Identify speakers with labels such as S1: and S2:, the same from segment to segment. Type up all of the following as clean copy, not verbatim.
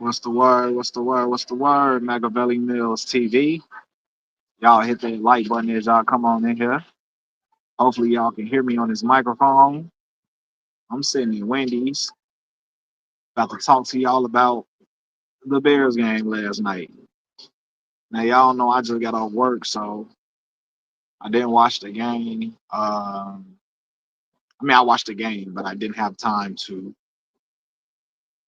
S1: What's the word? What's the word? What's the word? Machiavelli Mills TV. Y'all hit that like button as y'all come on in here. Hopefully y'all can hear me on this microphone. I'm sitting in Wendy's, about to talk to y'all about the Bears game last night. Now y'all know I just got off work, so I didn't watch the game. I watched the game, but I didn't have time to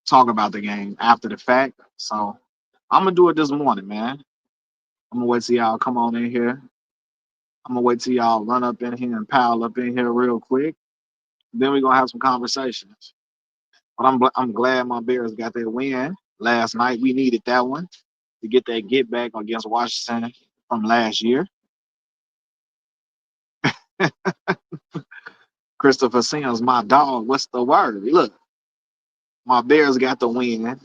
S1: talk about the game after the fact. So I'm gonna do it this morning, man. I'm gonna wait till y'all come on in here. I'm gonna wait till y'all run up in here and pile up in here real quick. Then we're gonna have some conversations. But I'm glad my Bears got that win last night. We needed that one to get that get back against Washington from last year. Christopher Sims, my dog. What's the word? Look, my Bears got the win.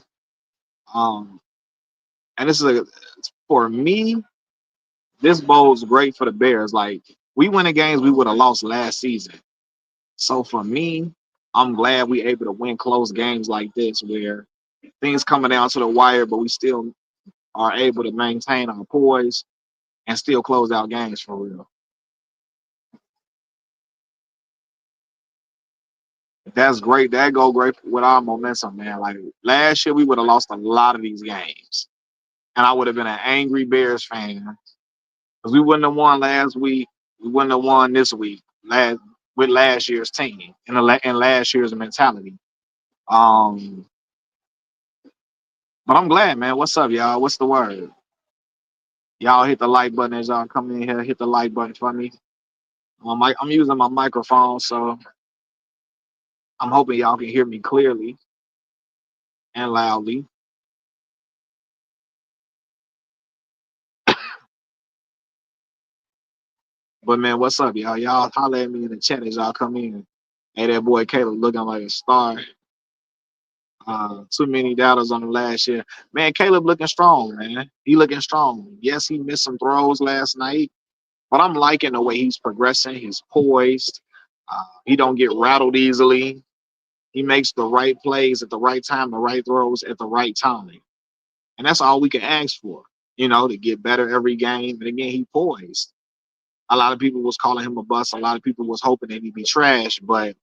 S1: Um, and this is for me. This bodes great for the Bears. Like we win the games we would have lost last season. So for me, I'm glad we able to win close games like this where things coming down to the wire, but we still are able to maintain our poise and still close out games for real. That's great. That go great with our momentum, man. Like last year, we would have lost a lot of these games, and I would have been an angry Bears fan because we wouldn't have won last week. We wouldn't have won this week with last year's team and last year's mentality. Um, but I'm glad, man. What's up, y'all? What's the word? Y'all hit the like button as y'all come in here. Hit the like button for me. I'm using my microphone, so I'm hoping y'all can hear me clearly and loudly. But man, what's up, y'all? Y'all holler at me in the chat as y'all come in. Hey, that boy Caleb looking like a star. Too many doubters on the last year. Man, Caleb looking strong, man. He looking strong. Yes, he missed some throws last night, but I'm liking the way he's progressing. He's poised. He don't get rattled easily. He makes the right plays at the right time, the right throws at the right time. And that's all we can ask for, to get better every game. And again, he poised. A lot of people was calling him a bust. A lot of people was hoping that he'd be trash, but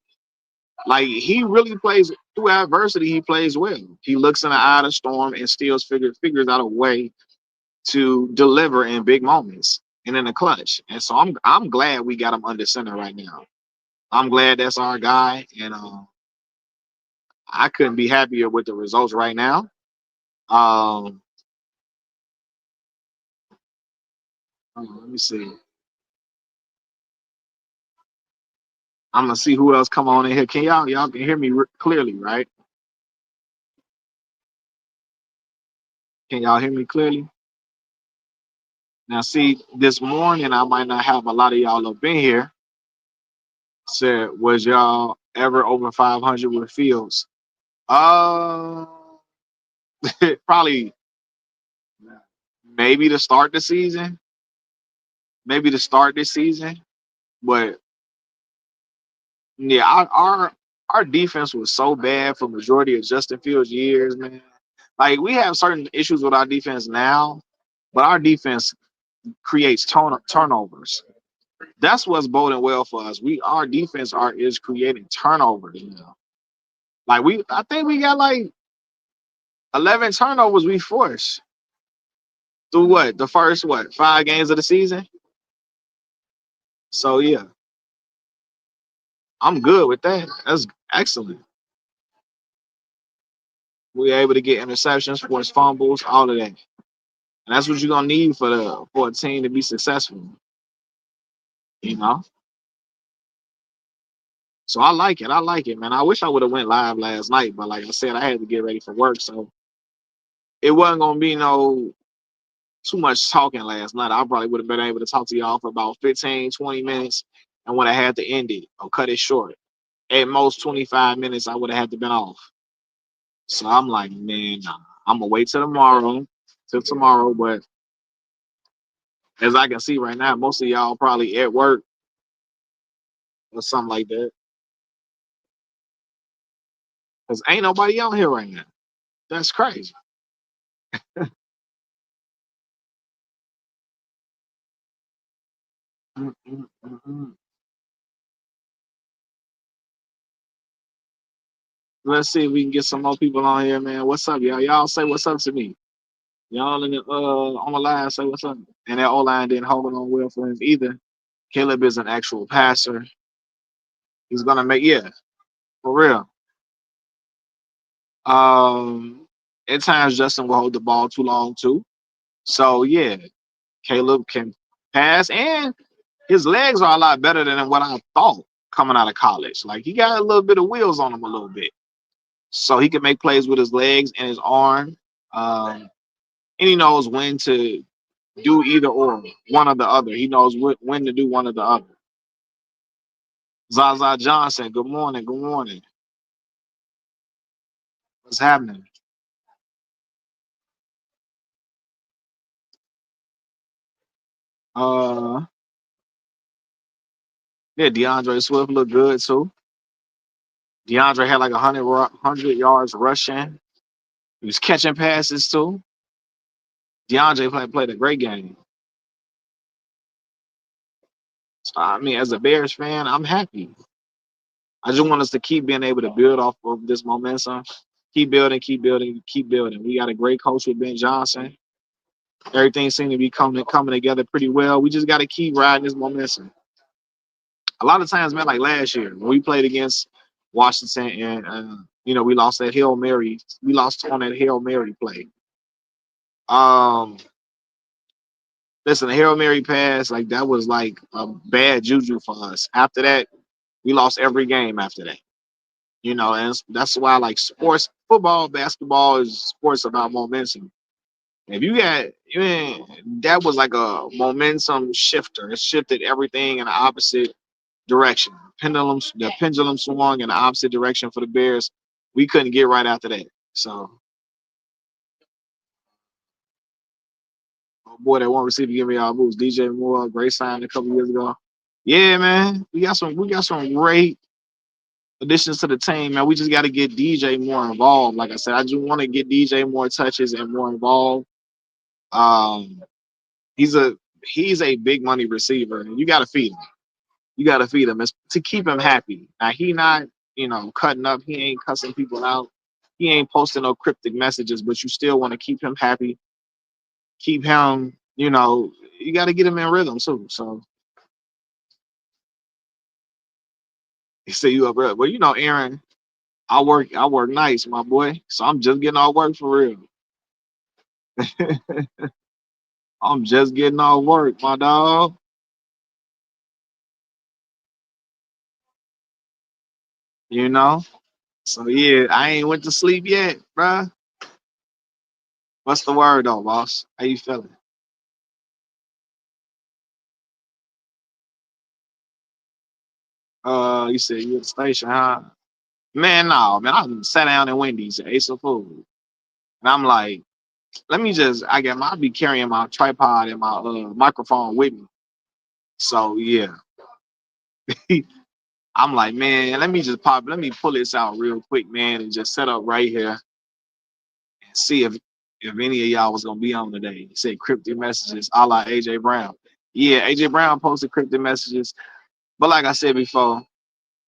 S1: like he really plays through adversity. He plays well. He looks in the eye of the storm and still figures out a way to deliver in big moments and in the clutch. And so I'm glad we got him under center right now. I'm glad that's our guy, and I couldn't be happier with the results right now. Um, let me see. I'm gonna see who else come on in here. Can y'all can hear me clearly, right? Can y'all hear me clearly? Now, see, this morning I might not have a lot of y'all up in here. Said, was y'all ever over 500 with Fields? Uh, probably maybe to start the season, maybe to start this season. But yeah, our defense was so bad for majority of Justin Fields' years, man. Like we have certain issues with our defense now, but our defense creates turnovers. That's what's boding well for us. Our defense is creating turnovers. Like I think we got like 11 turnovers we forced through the first 5 games of the season. So yeah, I'm good with that. That's excellent. We're able to get interceptions, force fumbles, all of that, and that's what you're gonna need for a team to be successful. You know. So I like it. I like it, man. I wish I would have went live last night, but like I said, I had to get ready for work, so it wasn't gonna be no too much talking last night. I probably would have been able to talk to y'all for about 15, 20 minutes and would have had to end it or cut it short. At most 25 minutes, I would have had to been off. So I'm like, man, nah, I'm gonna wait till tomorrow. But as I can see right now, most of y'all probably at work or something like that. Cause ain't nobody out here right now. That's crazy. Mm, mm, mm, mm. Let's see if we can get some more people on here, man. What's up, y'all? Y'all say what's up to me. Y'all in the on the line say what's up. And that O line didn't hold on well for him either. Caleb is an actual passer. He's gonna make yeah, for real. Um at times Justin will hold the ball too long too. So yeah, Caleb can pass and his legs are a lot better than what I thought coming out of college. Like he got a little bit of wheels on him a little bit. So he can make plays with his legs and his arm. Um, and he knows when to do either or, one or the other. He knows when to do one or the other. Zaza Johnson, good morning, good morning. What's happening? Uh, yeah, DeAndre Swift looked good too. DeAndre had like 100 yards rushing. He was catching passes too. DeAndre played a great game. So, I mean, as a Bears fan, I'm happy. I just want us to keep being able to build off of this momentum. Keep building, keep building, keep building. We got a great coach with Ben Johnson. Everything seems to be coming together pretty well. We just got to keep riding this momentum. A lot of times, man, like last year when we played against Washington and we lost that Hail Mary. We lost on that Hail Mary play. Um, listen, the Hail Mary pass, like that was like a bad juju for us. After that, we lost every game after that. And that's why like sports, football, basketball is sports about momentum. If you got, man, that was like a momentum shifter. It shifted everything in the opposite direction. The pendulum swung in the opposite direction for the Bears. We couldn't get right after that. So, oh boy, that one receiver give me all moves. DJ Moore, great sign a couple years ago. Yeah, man, we got some great additions to the team, man. We just got to get DJ more involved. Like I said, I just want to get DJ more touches and more involved. Um, he's a he's a big money receiver, and you got to feed him. You got to feed him. It's to keep him happy. Now he not cutting up. He ain't cussing people out. He ain't posting no cryptic messages, but you still want to keep him happy. Keep him. You got to get him in rhythm too. So he say you up, bro. Well, Aaron. I work nights, my boy. So I'm just getting all work for real. I'm just getting off work, my dog. You know. So yeah, I ain't went to sleep yet, bruh. What's the word though, boss? How you feeling? You said you at the station, huh? Man, no, man. I sat down in Wendy's and ate some food, and I'm like, let me just. I'll be carrying my tripod and my microphone with me. So yeah, I'm like, man, let me pull this out real quick, man, and just set up right here and see if any of y'all was gonna be on today. He said cryptic messages, a la AJ Brown. Yeah, AJ Brown posted cryptic messages, but like I said before,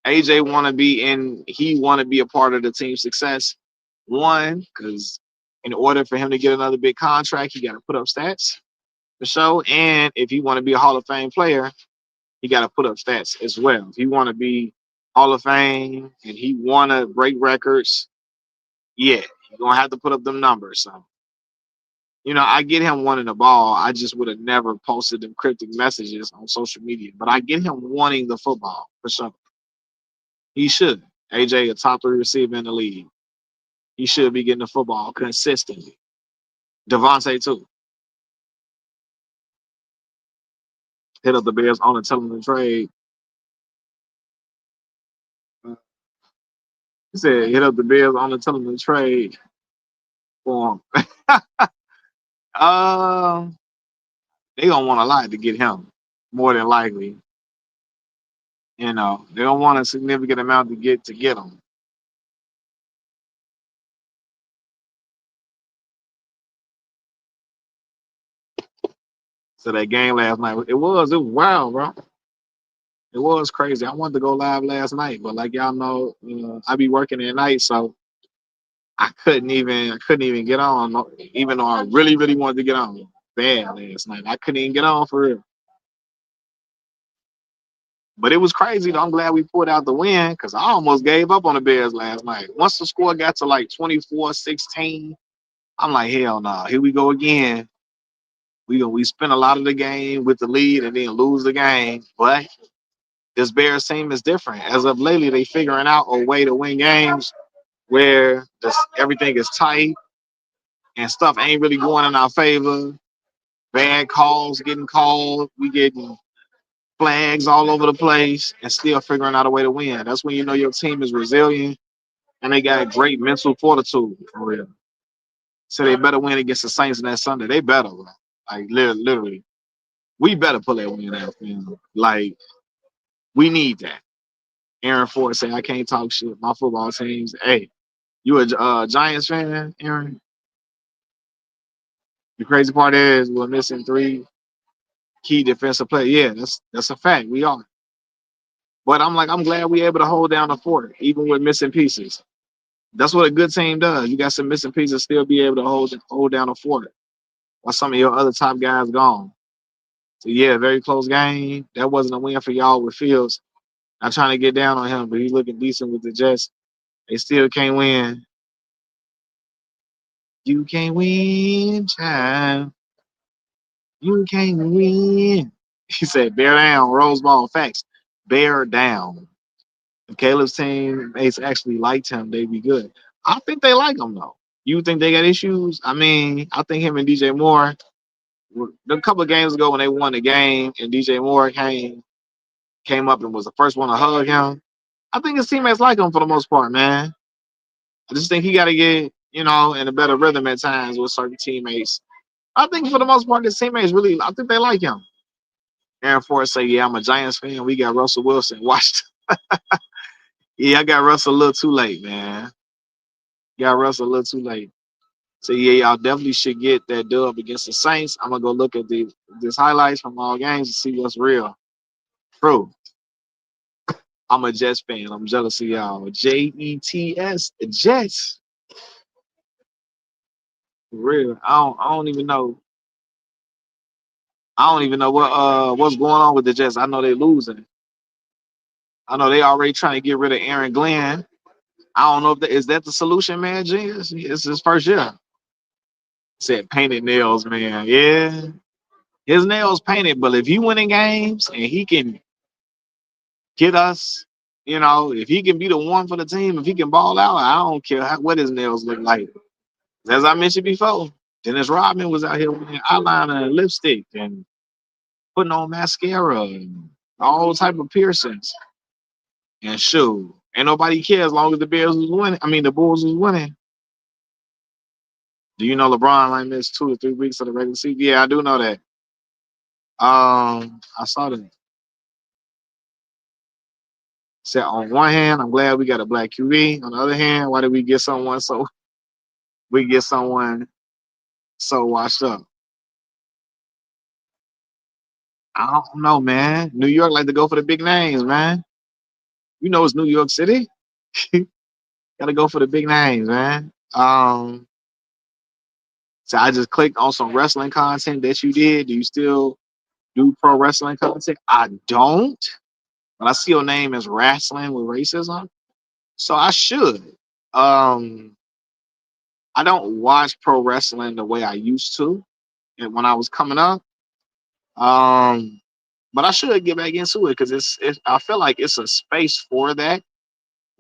S1: AJ he want to be a part of the team's success. One, because in order for him to get another big contract, he got to put up stats for show. And if he want to be a Hall of Fame player, he got to put up stats as well. If he want to be Hall of Fame and he want to break records, yeah, you're gonna have to put up them numbers. So I get him wanting the ball. I just would have never posted them cryptic messages on social media. But I get him wanting the football for sure. He should. AJ, a top three receiver in the league. He should be getting the football consistently. Devontae too. Hit up the Bears on and tell them to trade. He said hit up the Bears on and tell them to trade for him. Um, they gonna want a lot to get him, more than likely. They don't want a significant amount to get him. So that game last night, it was wild, bro. It was crazy. I wanted to go live last night, but like y'all know, I be working at night, so I couldn't even get on, even though I really, really wanted to get on bad last night. I couldn't even get on for real. But it was crazy though. I'm glad we pulled out the win because I almost gave up on the Bears last night. Once the score got to like 24-16, I'm like, hell no, here we go again. We spent a lot of the game with the lead and then lose the game. But this Bears team is different. As of lately, they figuring out a way to win games where everything is tight and stuff ain't really going in our favor. Bad calls getting called. We getting flags all over the place and still figuring out a way to win. That's when you know your team is resilient and they got great mental fortitude for real. So they better win against the Saints next Sunday. They better, bro. Like literally. We better pull that win out, man. Like we need that. Aaron Ford said, I can't talk shit. My football teams. Hey, you a Giants fan, Aaron? The crazy part is we're missing three key defensive players. Yeah, that's a fact. We are. But I'm glad we able to hold down the fort, even with missing pieces. That's what a good team does. You got some missing pieces, still be able to hold down the fort while some of your other top guys gone. So yeah, very close game. That wasn't a win for y'all with Fields. Not trying to get down on him, but he's looking decent with the Jets. They still can't win. You can't win, child. You can't win. He said, bear down, Rose Ball. Facts. Bear down. If Caleb's teammates actually liked him, they'd be good. I think they like him, though. You think they got issues? I mean, I think him and DJ Moore, a couple of games ago when they won the game and DJ Moore came up and was the first one to hug him, I think his teammates like him for the most part, man. I just think he got to get, in a better rhythm at times with certain teammates. I think for the most part, his teammates really, I think they like him. Aaron Ford say, yeah, I'm a Giants fan. We got Russell Wilson. Watched. Yeah, I got Russell a little too late, man. Got Russell a little too late. So yeah, y'all definitely should get that dub against the Saints. I'm gonna go look at this highlights from all games to see what's real. True. I'm a Jets fan. I'm jealous of y'all. Jets, Jets. For real. I don't even know. I don't even know what's going on with the Jets. I know they losing. I know they already trying to get rid of Aaron Glenn. I don't know if is that the solution, man. Genius. It's his first year. Said painted nails, man. Yeah, his nails painted. But if he winning games and he can get us, if he can be the one for the team, if he can ball out, I don't care what his nails look like. As I mentioned before, Dennis Rodman was out here with eyeliner and lipstick and putting on mascara and all type of piercings. And shoot, ain't nobody care as long as the Bears was winning. I mean, the Bulls was winning. Do you know LeBron like missed 2 or 3 weeks of the regular season? Yeah, I do know that. I saw that. Said on one hand, I'm glad we got a black QB. On the other hand, why did we get someone so washed up? I don't know, man. New York like to go for the big names, man. You know it's New York City. Gotta go for the big names, man. So I just clicked on some wrestling content that you did. Do you still do pro wrestling content? I don't, but I see your name as wrestling with racism, so I should. Um, I don't watch pro wrestling the way I used to, and when I was coming up. Um, but I should get back into it because I feel like it's a space for that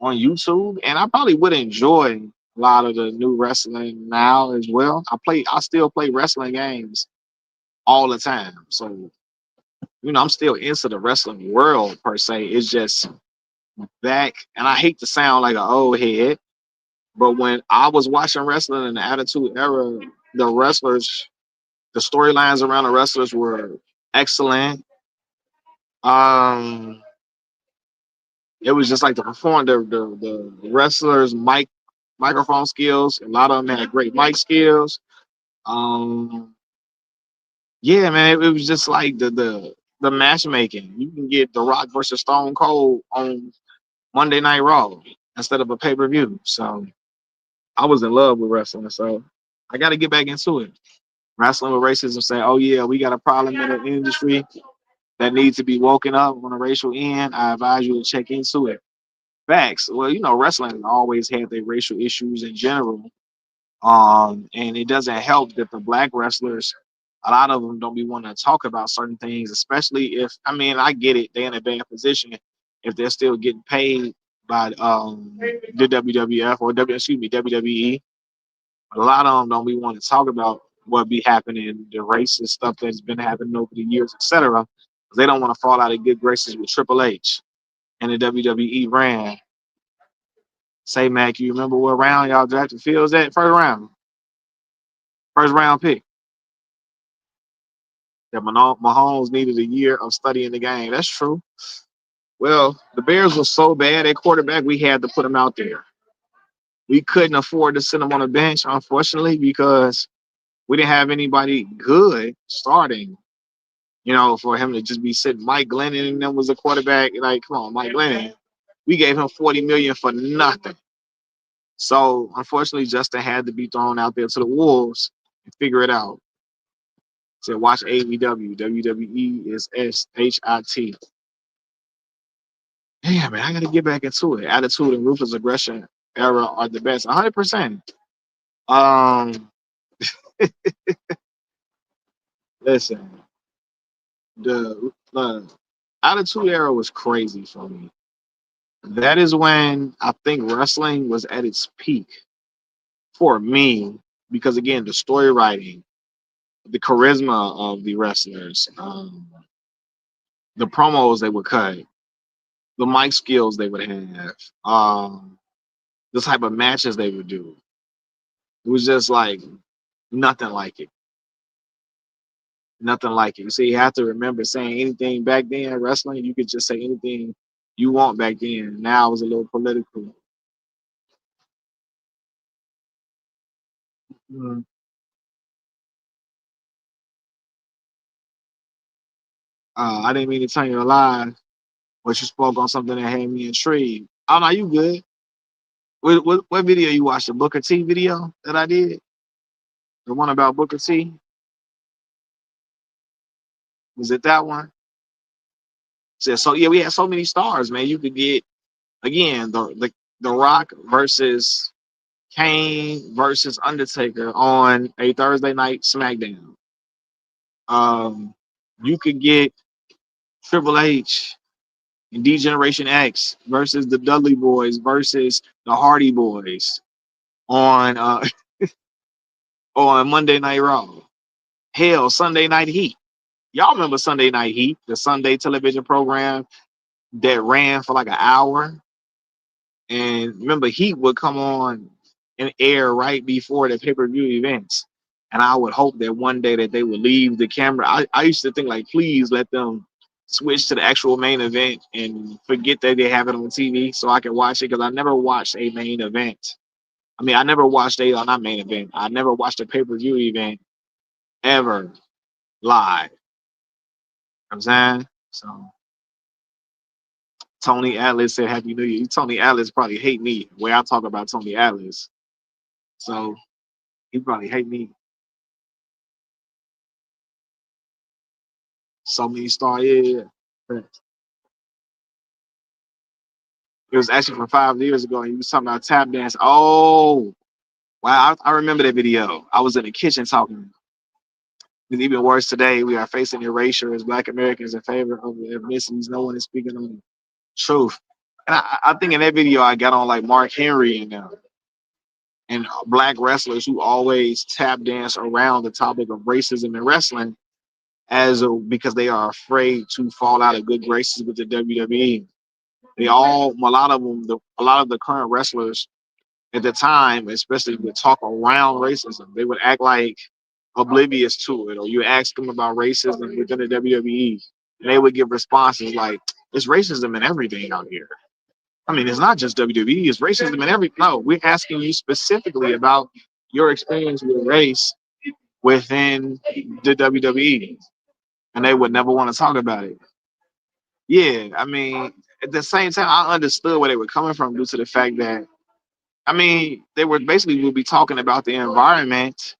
S1: on YouTube, and I probably would enjoy a lot of the new wrestling now as well. I still play wrestling games all the time, so I'm still into the wrestling world per se. It's just back, and I hate to sound like an old head, but when I was watching wrestling in the Attitude Era, the wrestlers, the storylines around the wrestlers were excellent. Um, it was just like the wrestlers' microphone skills. A lot of them had great mic skills. Um, Yeah, man, it was just like the matchmaking. You can get The Rock versus Stone Cold on Monday Night Raw instead of a pay per view. So I was in love with wrestling. So I got to get back into it. Wrestling with racism, say, oh yeah, we got a problem in the industry that needs to be woken up on a racial end. I advise you to check into it. Facts. Well, wrestling always had their racial issues in general. And it doesn't help that the black wrestlers, a lot of them don't be wanting to talk about certain things, especially if, I mean, I get it, they're in a bad position if they're still getting paid by the WWF or WWE. A lot of them don't be wanting to talk about what be happening, the racist stuff that's been happening over the years, etc. They don't want to fall out of good graces with Triple H and the WWE brand. Say, Mac, you remember what round y'all drafted Fields at? First round pick. That Mahomes needed a year of studying the game. That's true. Well, the Bears were so bad at quarterback, we had to put him out there. We couldn't afford to sit him on the bench, unfortunately, because we didn't have anybody good starting. For him to just be sitting. Mike Glennon and them was a quarterback. Like, come on, Mike Glennon. We gave him $40 million for nothing. So unfortunately, Justin had to be thrown out there to the wolves and figure it out. Said, watch AEW. WWE is SHIT. Yeah, man, I gotta get back into it. Attitude and ruthless aggression era are the best. 100%. Um, Listen, the Attitude era was crazy for me. That is when I think wrestling was at its peak for me, because again, the story writing, the charisma of the wrestlers, the promos they would cut, the mic skills they would have, the type of matches they would do. It was just like nothing like it. Nothing like it. You see, you have to remember saying anything back then, wrestling, you could just say anything you want back then. Now it was a little political. Mm. I didn't mean to turn you alive, but you spoke on something that had me intrigued. Oh, no, you good. What video you watched? The Booker T video that I did? The one about Booker T? Was it that one? So yeah, we had so many stars, man. You could get, again, the Rock versus Kane versus Undertaker on a Thursday night SmackDown. Um, you could get Triple H and D Generation X versus the Dudley Boys versus the Hardy Boys on on Monday Night Raw. Hell, Sunday Night Heat. Y'all remember Sunday Night Heat, the Sunday television program that ran for like an hour? And remember, Heat would come on and air right before the pay-per-view events. And I would hope that one day that they would leave the camera. I used to think like, please let them switch to the actual main event and forget that they have it on TV so I can watch it, because I never watched a main event. I mean, I never watched not main event. I never watched a pay-per-view event ever live. You know what I'm saying? So Tony Atlas said Happy New Year. Tony Atlas probably hate me the way I talk about Tony Atlas. So he probably hate me. So many star, yeah. It was actually from 5 years ago, and he was talking about tap dance. Oh, wow, I remember that video. I was in the kitchen talking. And even worse today, we are facing erasure as Black Americans in favor of ethnicities. No one is speaking on the truth. And I think in that video, I got on like Mark Henry and black wrestlers who always tap dance around the topic of racism in wrestling because they are afraid to fall out of good graces with the WWE. A lot of them, a lot of the current wrestlers at the time, especially would talk around racism. They would act like oblivious to it, or you ask them about racism within the WWE, and they would give responses like, "There's racism in everything out here." I mean, it's not just WWE; it's racism in every. No, we're asking you specifically about your experience with race within the WWE, and they would never want to talk about it. Yeah, I mean, at the same time, I understood where they were coming from due to the fact that, I mean, they were basically would be talking about the environment,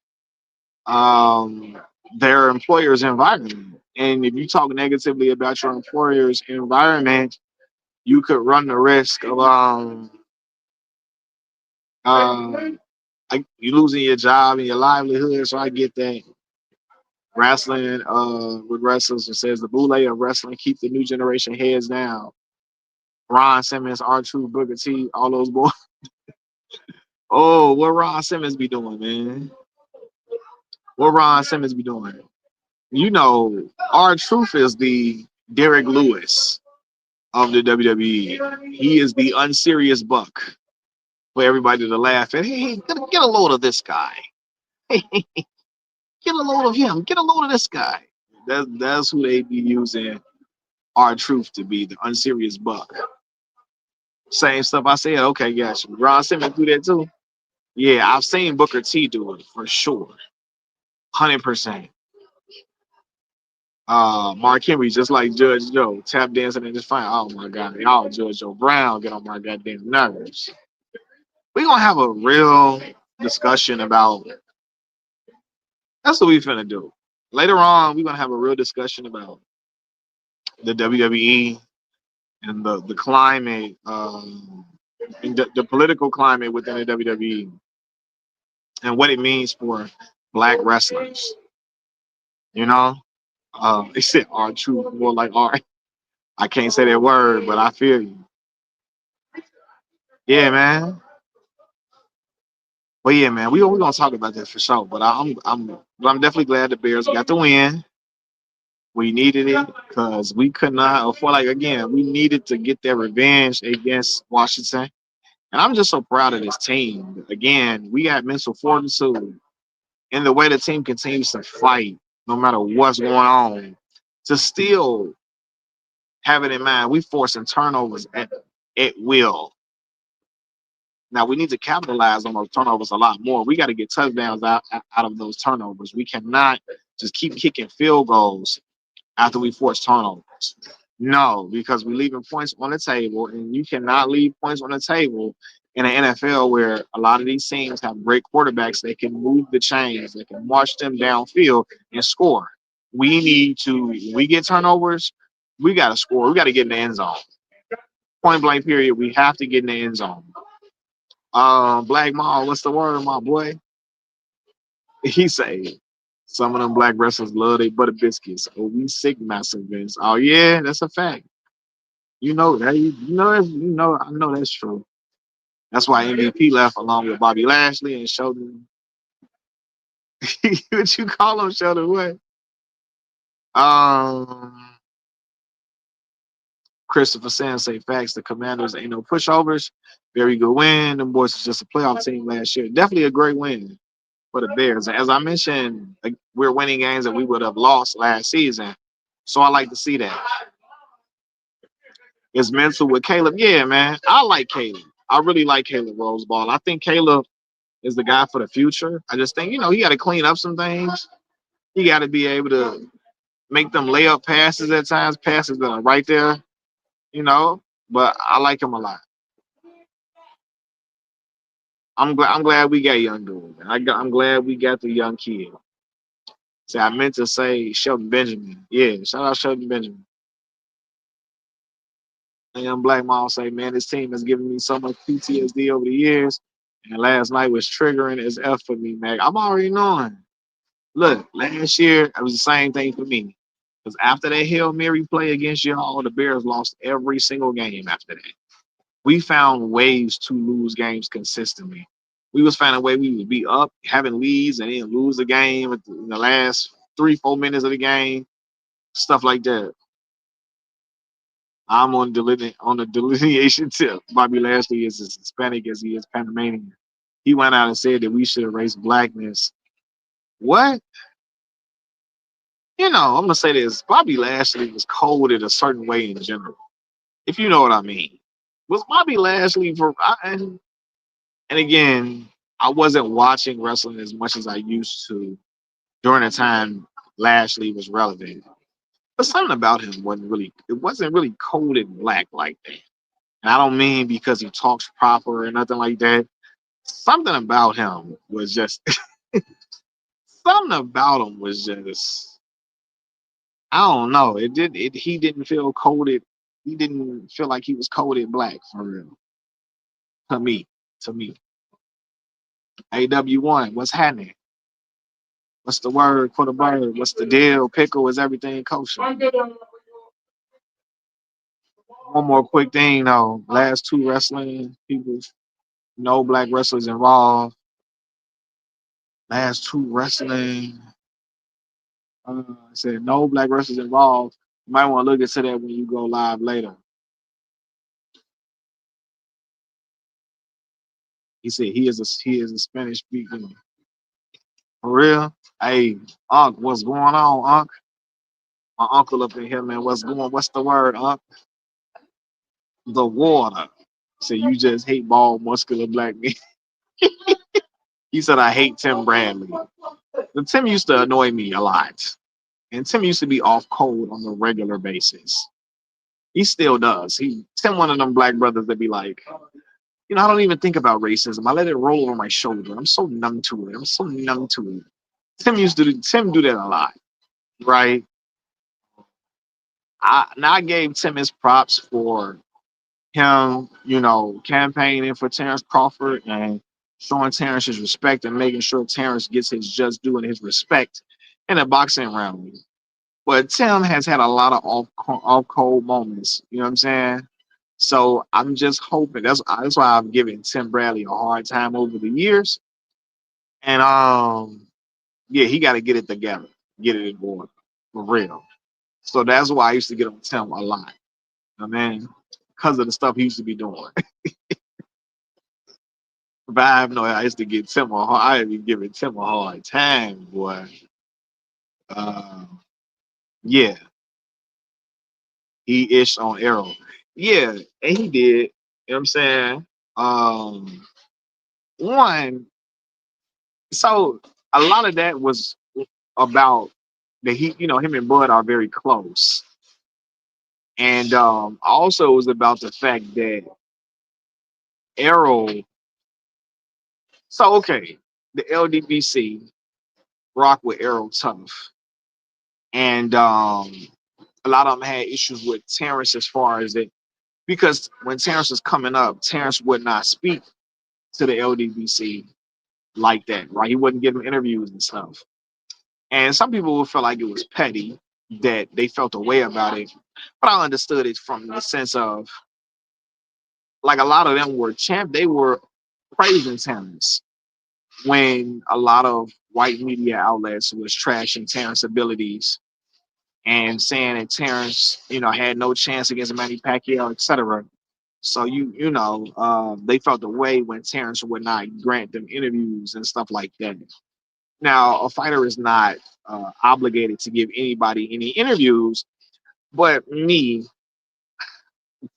S1: um, their employer's environment. And if you talk negatively about your employer's environment, you could run the risk of um like you losing your job and your livelihood. So I get that. Wrestling, with wrestlers, it says the boule of wrestling keep the new generation heads down. Ron Simmons, R2, Booker T, all those boys. Oh, what Ron Simmons be doing, man? What Ron Simmons be doing? You know, R Truth is the Derek Lewis of the WWE. He is the unserious buck for everybody to laugh at. Hey, get a load of this guy. Hey, get a load of him. Get a load of this guy. That's who they be using R Truth to be, the unserious buck. Same stuff I said. Okay, gotcha. Ron Simmons do that too. Yeah, I've seen Booker T do it for sure. 100%. Mark Henry, just like Judge Joe, tap dancing in his fine. Oh my God, y'all Judge Joe Brown get on my goddamn nerves. We gonna have a real discussion about. That's what we finna do. Later on, we're gonna have a real discussion about the WWE and the climate, and the political climate within the WWE and what it means for black wrestlers. You know, they said R Truth more like R. I can't say that word, but I feel you. Yeah, man. But yeah, man, we gonna talk about that for sure. But I'm definitely glad the Bears got the win. We needed it because we could not afford. Like again, we needed to get that revenge against Washington. And I'm just so proud of this team. Again, we got mental fortitude in the way the team continues to fight, no matter what's going on, to still have it in mind. We forcing turnovers at will. Now we need to capitalize on those turnovers a lot more. We got to get touchdowns out of those turnovers. We cannot just keep kicking field goals after we force turnovers. No, because we're leaving points on the table, and you cannot leave points on the table in the NFL where a lot of these teams have great quarterbacks. They can move the chains, they can march them downfield and score. We need to, when we get turnovers, we got to score. We got to get in the end zone. Point blank period. We have to get in the end zone. Black Mall, what's the word, my boy? He say some of them black wrestlers love their butter biscuits. Oh, we sick massive Vince. Oh yeah, that's a fact. You know that. I know that's true. That's why MVP left along with Bobby Lashley and Sheldon. What you call him, Sheldon? What? Um, Christopher Sands say facts. The Commanders ain't no pushovers. Very good win. Them boys is just a playoff team last year. Definitely a great win for the Bears. As I mentioned, like, we're winning games that we would have lost last season. So I like to see that. It's mental with Caleb. Yeah, man. I like Caleb. I really like Caleb Roseball. I think Caleb is the guy for the future. I just think, he got to clean up some things. He got to be able to make them layup passes at times, passes that are right there, you know. But I like him a lot. I'm glad we got young dude. I'm glad we got the young kid. See, I meant to say Shelton Benjamin. Yeah, shout out Shelton Benjamin. And young Black Mom say, man, this team has given me so much PTSD over the years. And last night was triggering as F for me, man. I'm already knowing. Look, last year it was the same thing for me. Because after that Hail Mary play against y'all, the Bears lost every single game after that. We found ways to lose games consistently. We was finding a way we would be up, having leads, and then lose the game in the last 3-4 minutes of the game, stuff like that. I'm on the delineation tip. Bobby Lashley is as Hispanic as he is Panamanian. He went out and said that we should erase blackness. What? I'm gonna say this. Bobby Lashley was coded a certain way in general, if you know what I mean. Was Bobby Lashley and again, I wasn't watching wrestling as much as I used to. during the time Lashley was relevant. But something about him wasn't really coded black like that. And I don't mean because he talks proper or nothing like that. Something about him was just something about him was just I don't know. He didn't feel coded. He didn't feel like he was coded black for real. To me. To me. AW1, what's happening? What's the word for the bird? What's the deal? Pickle, is everything kosher? One more quick thing though. Last two wrestling people, no black wrestlers involved. Last two wrestling. Said no black wrestlers involved. You might want to look into that when you go live later. He said he is a Spanish speaking. For real? Hey, Unc, what's going on, Unc? My uncle up in here, man. What's the word, Unc? The water. So you just hate bald, muscular black men. He said I hate Tim Bradley. The Tim used to annoy me a lot. And Tim used to be off cold on a regular basis. He still does. Tim one of them black brothers that be like, I don't even think about racism. I let it roll over my shoulder. I'm so numb to it. I'm so numb to it. Tim do that a lot, right? I gave Tim his props for him, campaigning for Terrence Crawford and showing Terrence his respect and making sure Terrence gets his just due and his respect in a boxing round. But Tim has had a lot of off cold moments. You know what I'm saying? So I'm just hoping that's why I've given Tim Bradley a hard time over the years. And yeah, he got to get it together, get it in order for real. So that's why I used to get on Tim a lot. I mean, because of the stuff he used to be doing. But I have no, I used to get Tim a hard. I be giving Tim a hard time, boy. Uh, yeah, he ish on Arrow. Yeah, and he did. You know what I'm saying? Um, one. So a lot of that was about that him and Bud are very close, and also it was about the fact that Arrow. So okay, the LDBC rock with Arrow tough, and a lot of them had issues with Terrence as far as it because when Terrence was coming up, Terrence would not speak to the LDBC like that, right? He wouldn't give them interviews and stuff. And some people would feel like it was petty that they felt a way about it. But I understood it from the sense of like a lot of them were they were praising Terrence when a lot of white media outlets was trashing Terrence's abilities and saying that Terrence, had no chance against Manny Pacquiao, etc. So they felt the way when Terrence would not grant them interviews and stuff like that. Now, a fighter is not obligated to give anybody any interviews, but me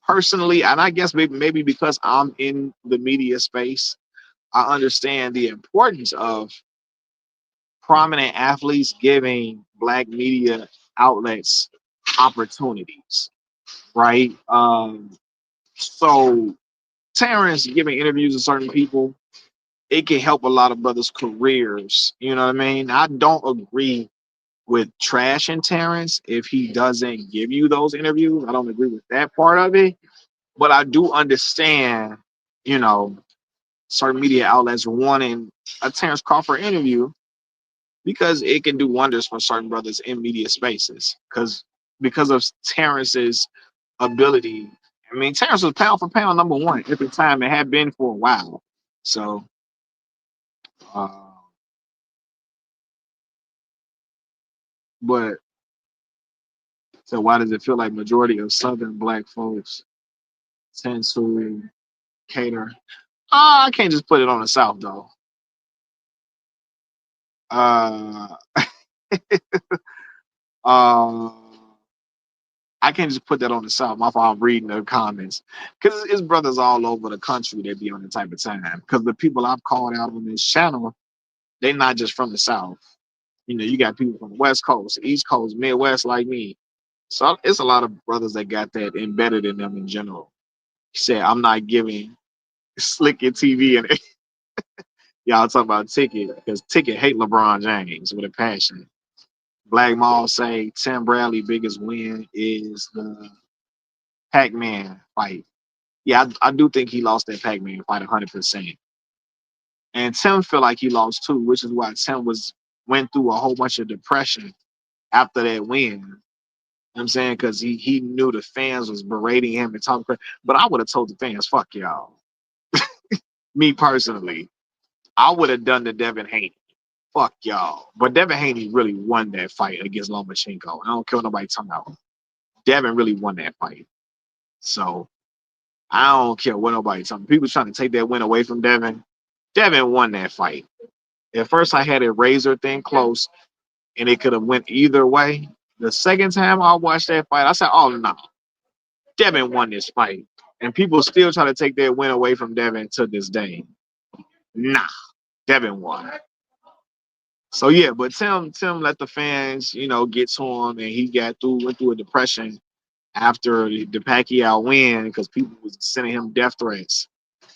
S1: personally, and I guess maybe because I'm in the media space, I understand the importance of prominent athletes giving black media outlets opportunities, right? So Terrence giving interviews to certain people, it can help a lot of brothers' careers. You know what I mean? I don't agree with trash and Terrence if he doesn't give you those interviews. I don't agree with that part of it. But I do understand, you know, certain media outlets wanting a Terrence Crawford interview because it can do wonders for certain brothers in media spaces. Because of Terrence's ability. I mean, Terrence was pound for pound number one at the time and had been for a while. So, uh, but so why does it feel like majority of Southern black folks tend to cater? I can't just put it on the South though. Uh, uh, I can't just put that on the South. My fault. I'm reading the comments because it's brothers all over the country that be on the type of time. Because the people I've called out on this channel, they're not just from the South. You know, you got people from the West Coast, East Coast, Midwest like me. So it's a lot of brothers that got that embedded in them in general. He said, I'm not giving Slick and TV and y'all talking about Ticket because Ticket hate LeBron James with a passion. Black Mall say Tim Bradley biggest win is the Pac-Man fight. Yeah, I do think he lost that Pac-Man fight 100%. And Tim feel like he lost too, which is why Tim went through a whole bunch of depression after that win. You know what I'm saying? Because he knew the fans was berating him and talking crap. But I would have told the fans, fuck y'all. Me personally, I would have done the Devin Haney. Fuck y'all. But Devin Haney really won that fight against Lomachenko. I don't care what nobody talking about. Devin really won that fight. So I don't care what nobody talking. People trying to take that win away from Devin. Devin won that fight. At first, I had it razor thin close, and it could have went either way. The second time I watched that fight, I said, "Oh no, Devin won this fight," and people still try to take their win away from Devin to this day. Nah, Devin won. So yeah, but Tim let the fans, get to him, and he went through a depression after the Pacquiao win because people was sending him death threats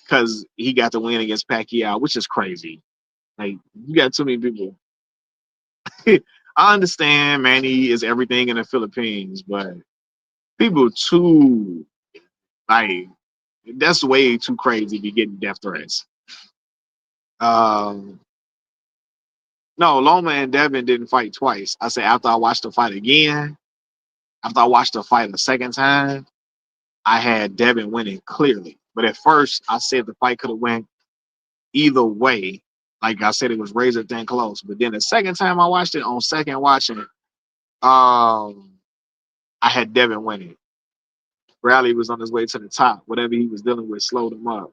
S1: because he got the win against Pacquiao, which is crazy. Like you got too many people. I understand Manny is everything in the Philippines, but people too like that's way too crazy to be getting death threats. Um, no, Loma and Devin didn't fight twice. I said after I watched the fight again, after I watched the fight a second time, I had Devin winning clearly. But at first, I said the fight could have went either way. Like I said, it was razor thin close. But then the second time I watched it on second watching, I had Devin winning. Bradley was on his way to the top. Whatever he was dealing with slowed him up.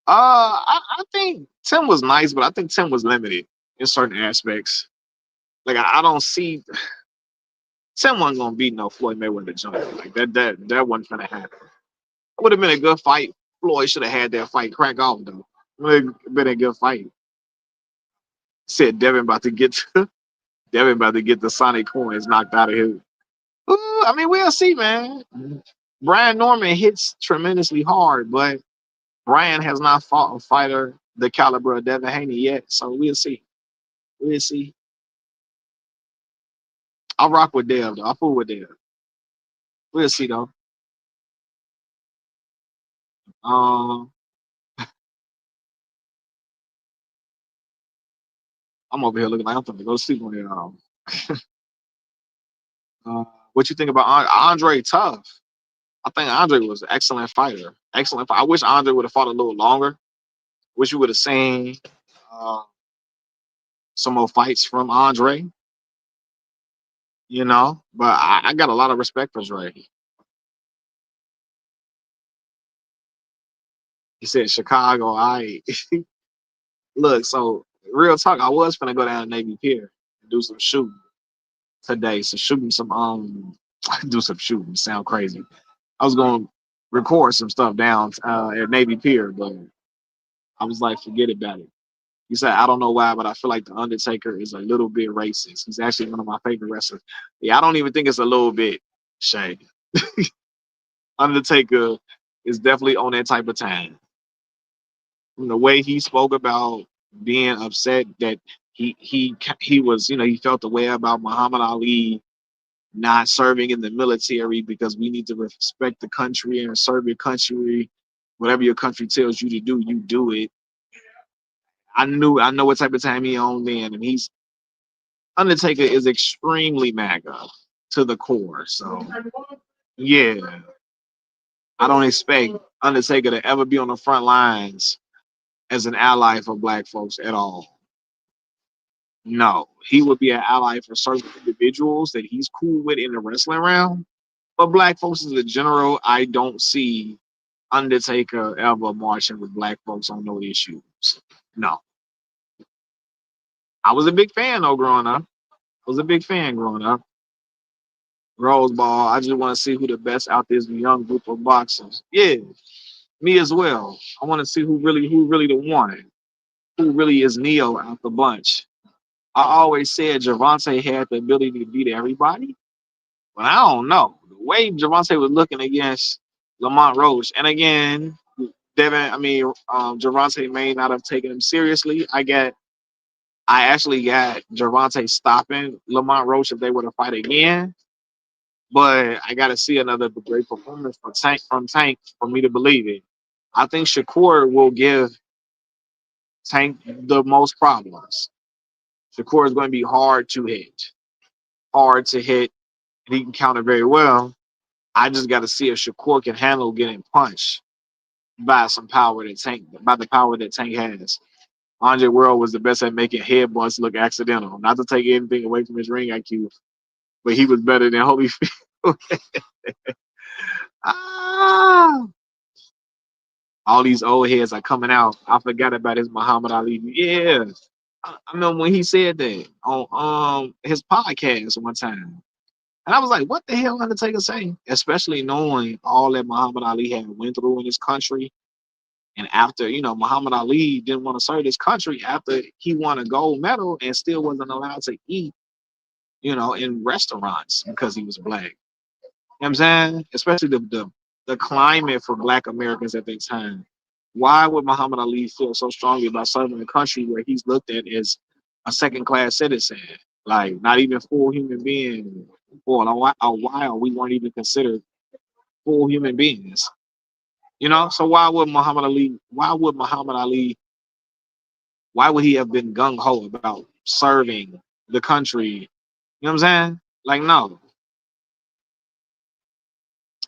S1: I think Tim was nice, but I think Tim was limited in certain aspects. Like I don't see Tim wasn't gonna beat no Floyd Mayweather Jr. Like that wasn't gonna happen. It would have been a good fight. Floyd should have had that fight crack off though. It would have been a good fight. Said Devin about to get Devin about to get the Sonic coins knocked out of his. I mean, we'll see, man. Brian Norman hits tremendously hard, but Brian has not fought a fighter the caliber of Devin Haney yet, so we'll see. We'll see. I rock with Dev though. I fool with Dev. We'll see though. Um, I'm over here looking like I'm gonna go sleep on it. Uh, what you think about Andre? Tough. I think Andre was an excellent fighter. Excellent. I wish Andre would have fought a little longer. Wish you would have seen uh, some more fights from Andre. But I got a lot of respect for Dre. He said Chicago. I look. So real talk. I was gonna go down to Navy Pier and do some shooting today. So shooting some do some shooting. Sound crazy. I was gonna record some stuff down at Navy Pier, but I was like, forget about it. He said, I don't know why, but I feel like the Undertaker is a little bit racist. He's actually one of my favorite wrestlers. Yeah, I don't even think it's a little bit, Shay. Undertaker is definitely on that type of time. From the way he spoke about being upset that he was, he felt the way about Muhammad Ali not serving in the military because we need to respect the country and serve your country. Whatever your country tells you to do, you do it. I know what type of time he on then, and he's Undertaker is extremely MAGA to the core. So yeah, I don't expect Undertaker to ever be on the front lines as an ally for black folks at all. No, he would be an ally for certain individuals that he's cool with in the wrestling realm. But black folks as a general, I don't see Undertaker ever marching with black folks on no issues. No. I was a big fan though growing up. I was a big fan growing up. Rose Ball. I just want to see who the best out this young group of boxers. Yeah, me as well. I want to see who really the one. Who really is Neo out the bunch. I always said Javante had the ability to beat everybody, but I don't know. The way Javante was looking against Lamont Roach, and again, Javante may not have taken him seriously. I actually got Javante stopping Lamont Roach if they were to fight again, but I got to see another great performance from Tank for me to believe it. I think Shakur will give Tank the most problems. Shakur is going to be hard to hit, and he can counter very well. I just got to see if Shakur can handle getting punched by the power that Tank has. Andre World was the best at making headbutts look accidental. Not to take anything away from his ring IQ, but he was better than Holyfield. ah, all these old heads are coming out. I forgot about his Muhammad Ali. Yeah, I remember when he said that on his podcast one time. And I was like, what the hell Undertaker saying? Especially knowing all that Muhammad Ali had went through in his country. And after, Muhammad Ali didn't want to serve his country after he won a gold medal and still wasn't allowed to eat, in restaurants because he was black. You know what I'm saying? Especially the climate for black Americans at that time. Why would Muhammad Ali feel so strongly about serving a country where he's looked at as a second class citizen? Like not even full human being. For a while, we weren't even considered full human beings. So why would he have been gung ho about serving the country? You know what I'm saying? Like, no.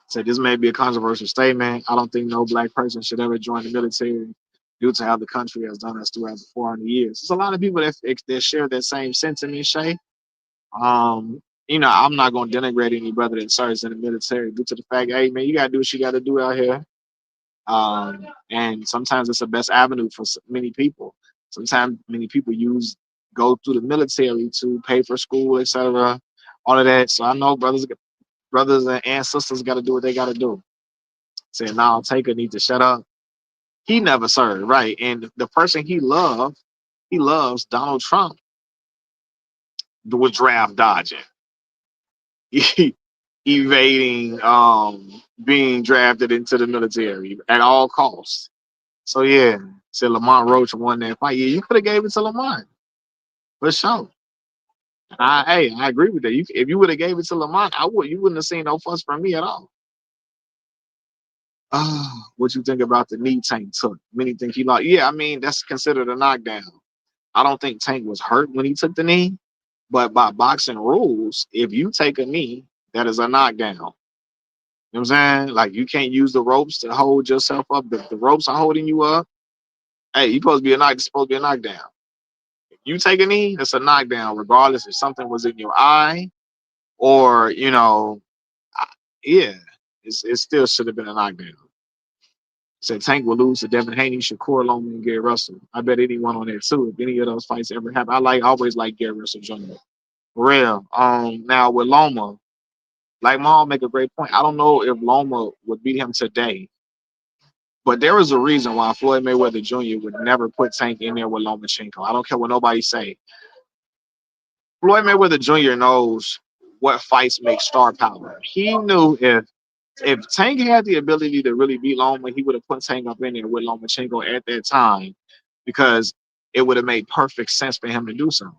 S1: So this may be a controversial statement. I don't think no black person should ever join the military due to how the country has done us throughout the 400 years. There's a lot of people that share that same sentiment, Shay. I'm not going to denigrate any brother that serves in the military due to the fact, hey, man, you got to do what you got to do out here. And sometimes it's the best avenue for many people. Sometimes many people go through the military to pay for school, etc. All of that. So I know brothers and sisters got to do what they got to do. Saying now, Taker need to shut up. He never served, right? And the person he loves Donald Trump, was draft dodging, evading, being drafted into the military at all costs. So yeah, said Lamont Roach won that fight. Yeah, you could have gave it to Lamont for sure. I agree with that. If you would have gave it to Lamont, you wouldn't have seen no fuss from me at all. What you think about the knee Tank took? Many think he lost. Yeah, I mean that's considered a knockdown. I don't think Tank was hurt when he took the knee, but by boxing rules, if you take a knee, that is a knockdown. You know what I'm saying? Like you can't use the ropes to hold yourself up. The ropes are holding you up. Hey, it's supposed to be a knockdown. If you take a knee, it's a knockdown, regardless if something was in your eye or yeah, it still should have been a knockdown. Said Tank will lose to Devin Haney, Shakur Loman, and Gary Russell. I bet anyone on there too. If any of those fights ever happen, always like Gary Russell Jr. For real. Now with Loma, like Mom make a great point. I don't know if Loma would beat him today, but there is a reason why Floyd Mayweather Jr. would never put Tank in there with Lomachenko. I don't care what nobody say. Floyd Mayweather Jr. knows what fights make star power. He knew if Tank had the ability to really beat Loma, he would have put Tank up in there with Lomachenko at that time because it would have made perfect sense for him to do so.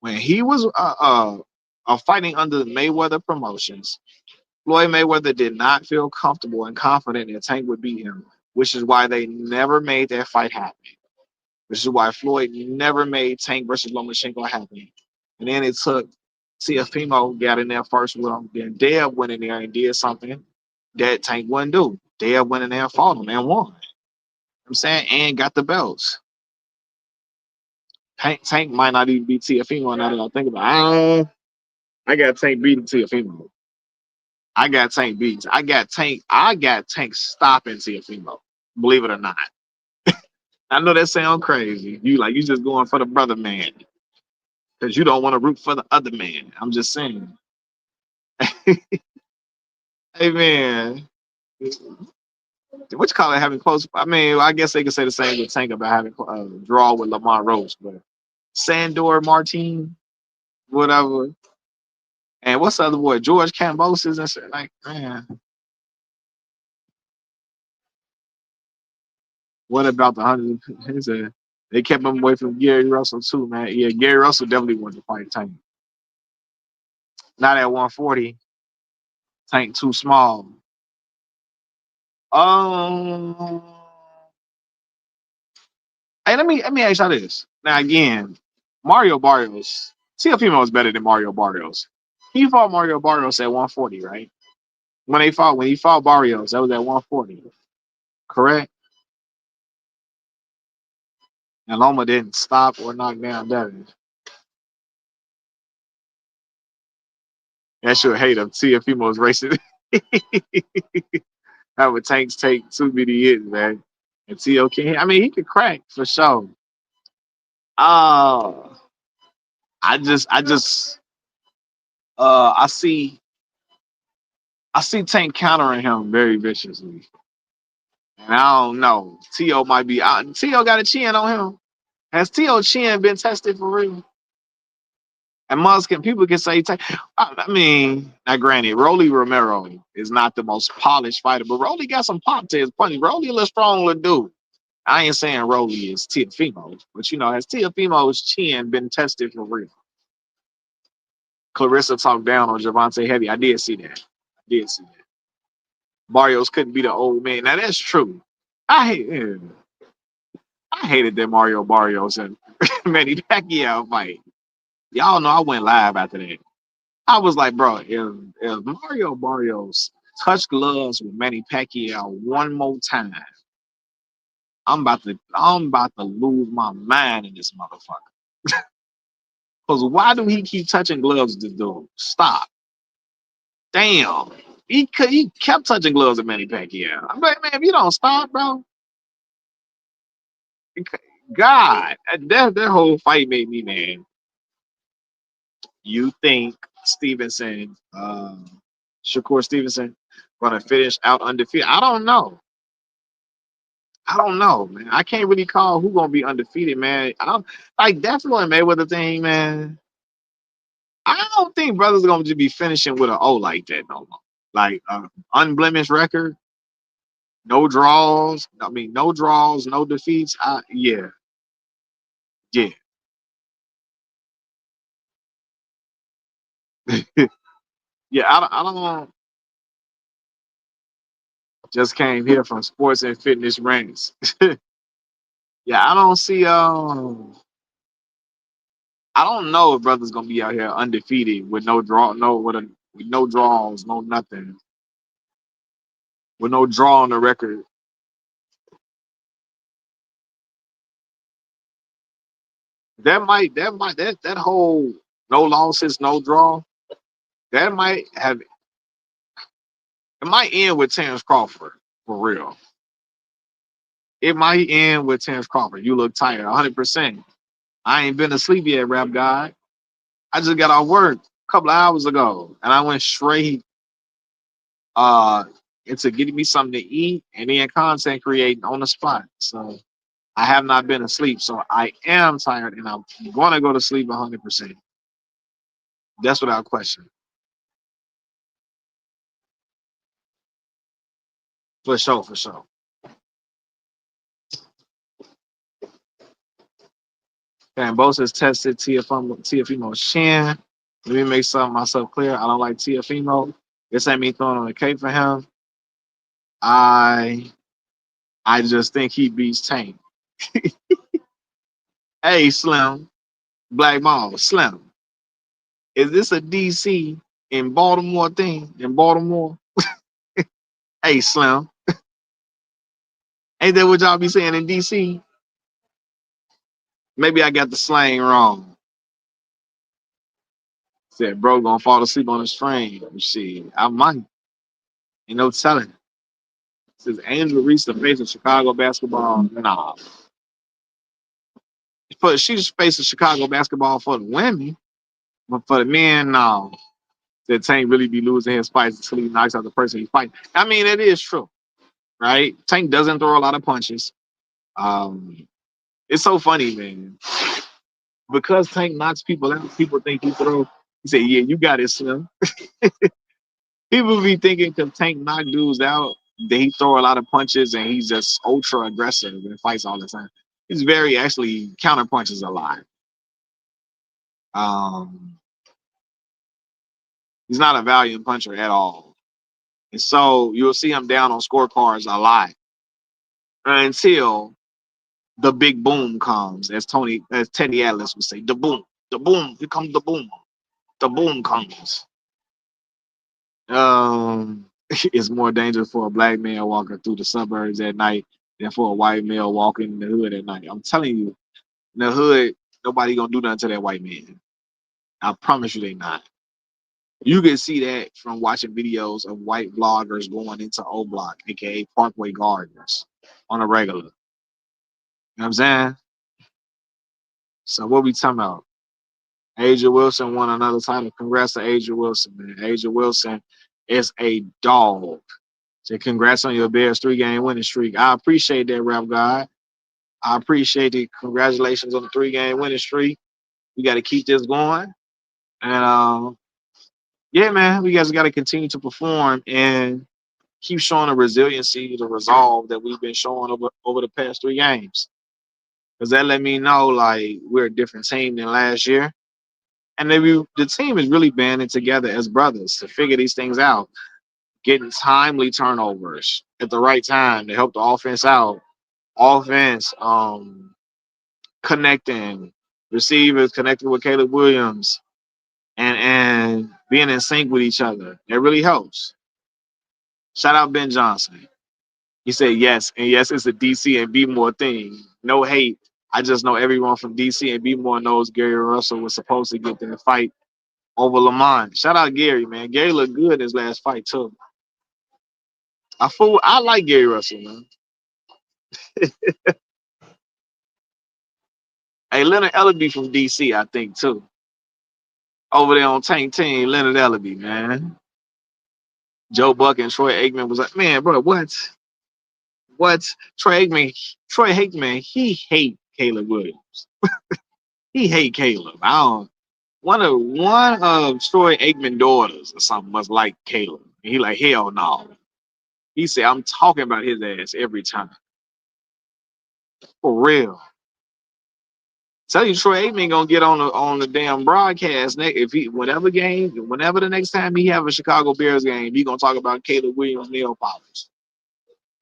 S1: When he was fighting under the Mayweather promotions, Floyd Mayweather did not feel comfortable and confident that Tank would beat him, which is why they never made that fight happen. Which is why Floyd never made Tank versus Lomachenko happen. And then it took Teofimo got in there first with him. Then Deb went in there and did something that Tank wouldn't do. Deb went in there and fought him and won. You know what I'm saying? And got the belts. Tank might not even beat Teofimo now that I think about it. I got Tank beating Teofimo. I got Tank beating. I got Tank stopping Teofimo. Believe it or not. I know that sounds crazy. You just going for the brother man. Because you don't want to root for the other man. I'm just saying. Hey man, what you call it having close? I mean, I guess they could say the same with Tank about having draw with Lamar Rose, but Sandor Martin, whatever. And what's the other boy? George Cambosis and shit. Like, man, what about the 100? He said they kept him away from Gary Russell too, man. Yeah, Gary Russell definitely wanted to fight Tank. Not at 140. Tank too small. Um, hey, let me ask y'all this. Now again, Mario Barrios. Teofimo is better than Mario Barrios. He fought Mario Barrios at 140, right? When he fought Barrios, that was at 140, correct? And Loma didn't stop or knock down Devin. That should hate him. Teofimo's racing. That would tanks take too many hits, man. And Tio can. I mean, he could crack for sure. Uh, I just, I see Tank countering him very viciously, and I don't know. Tio might be. Tio got a chin on him. Has Tio chin been tested for real? And people can say, I mean, now granted, Rolly Romero is not the most polished fighter, but Rolly got some pop to his punch. Rolly a strong little dude. I ain't saying Rolly is Teofimo, but has Teofimo's chin been tested for real? Clarissa talked down on Javante Heavy. I did see that. I did see that. Barrios couldn't be the old man. Now that's true. I hate. I hated that Mario Barrios and Manny Pacquiao fight. Y'all know I went live after that. I was like, bro, if Mario Barrios touch gloves with Manny Pacquiao one more time, I'm about to lose my mind in this motherfucker. Because why do he keep touching gloves with this dude? Stop. Damn. He kept touching gloves with Manny Pacquiao. I'm like, man, if you don't stop, bro, God, that whole fight made me mad. You think Stevenson, Shakur Stevenson, gonna finish out undefeated? I don't know. I don't know, man. I can't really call who gonna be undefeated, man. I don't like that Floyd Mayweather thing, man. I don't think brothers gonna just be finishing with an O like that no more. Like unblemished record, no draws. I mean, no draws, no defeats. Yeah, yeah, yeah. I don't. Just came here from sports and fitness ranks. Yeah, I don't see. I don't know if brothers gonna be out here undefeated with no draw, with no draws, no nothing, with no draw on the record. That whole no losses, no draw. That might end with Terrence Crawford for real. It might end with Terrence Crawford. You look tired, 100%. I ain't been asleep yet, rap guy. I just got off work a couple of hours ago, and I went straight uh into getting me something to eat and then content creating on the spot. So I have not been asleep. So I am tired, and I'm gonna go to sleep 100%. That's without question. For sure, for sure. Cambosis tested Tiafimo's chin. Let me make something myself clear. I don't like Tiafimo. This ain't me throwing on the cake for him. I I just think he beats Tank. Hey, Slim, Black Mall, Slim. Is this a DC in Baltimore thing? In Baltimore? Hey, Slim. Ain't that what y'all be saying in DC? Maybe I got the slang wrong. Said, bro, gonna fall asleep on the train. Shit, I might. Ain't no telling. Says Angel reached the face of Chicago basketball. Nah. But she's facing Chicago basketball for the women. But for the men, no. That Tank really be losing his fights until he knocks out the person he's fighting. I mean, it is true, right? Tank doesn't throw a lot of punches. It's so funny, man. because Tank knocks people out, people think he throw. He said, "Yeah, you got it, Slim." People be thinking because Tank knock dudes out, that he throw a lot of punches and he's just ultra aggressive and fights all the time. He's very actually counter punches a lot. Um, he's not a valiant puncher at all, and so you'll see him down on scorecards a lot until the big boom comes, as Teddy Atlas would say, the boom, here comes the boom comes. It's more dangerous for a black man walking through the suburbs at night than for a white male walking in the hood at night. I'm telling you, in the hood, nobody gonna do nothing to that white man. I promise you they not. You can see that from watching videos of white vloggers going into O Block, aka Parkway Gardens, on a regular. You know what I'm saying? So what we talking about? Asia Wilson won another title. Congrats to Asia Wilson, man. Asia Wilson is a dog. So congrats on your Bears 3-game winning streak. I appreciate that, Rap God. I appreciate it. Congratulations on the 3-game winning streak. We got to keep this going. And yeah, man, we guys got to continue to perform and keep showing the resiliency, the resolve that we've been showing over the past 3 games. Because that let me know like we're a different team than last year. And the team is really banding together as brothers to figure these things out, getting timely turnovers at the right time to help the offense out. Offense, connecting, receivers connecting with Caleb Williams, and being in sync with each other. It really helps. Shout out Ben Johnson. He said yes, and yes, it's a DC and B more thing. No hate. I just know everyone from DC and B more knows Gary Russell was supposed to get that fight over Lamont. Shout out Gary, man. Gary looked good in his last fight too. I like Gary Russell, man. Hey, Leonard Ellaby from DC, I think too. Over there on Tank Team, Leonard Ellaby, man. Joe Buck and Troy Aikman was like, man, bro, what? What? Troy Aikman, he hate Caleb Williams. He hate Caleb. I don't. One of Troy Aikman daughters or something must like Caleb. And he like, hell no. He said, I'm talking about his ass every time. For real. Tell you Troy Aikman gonna get on the damn broadcast next if he whenever the next time he have a Chicago Bears game, he gonna talk about Caleb Williams nail polish.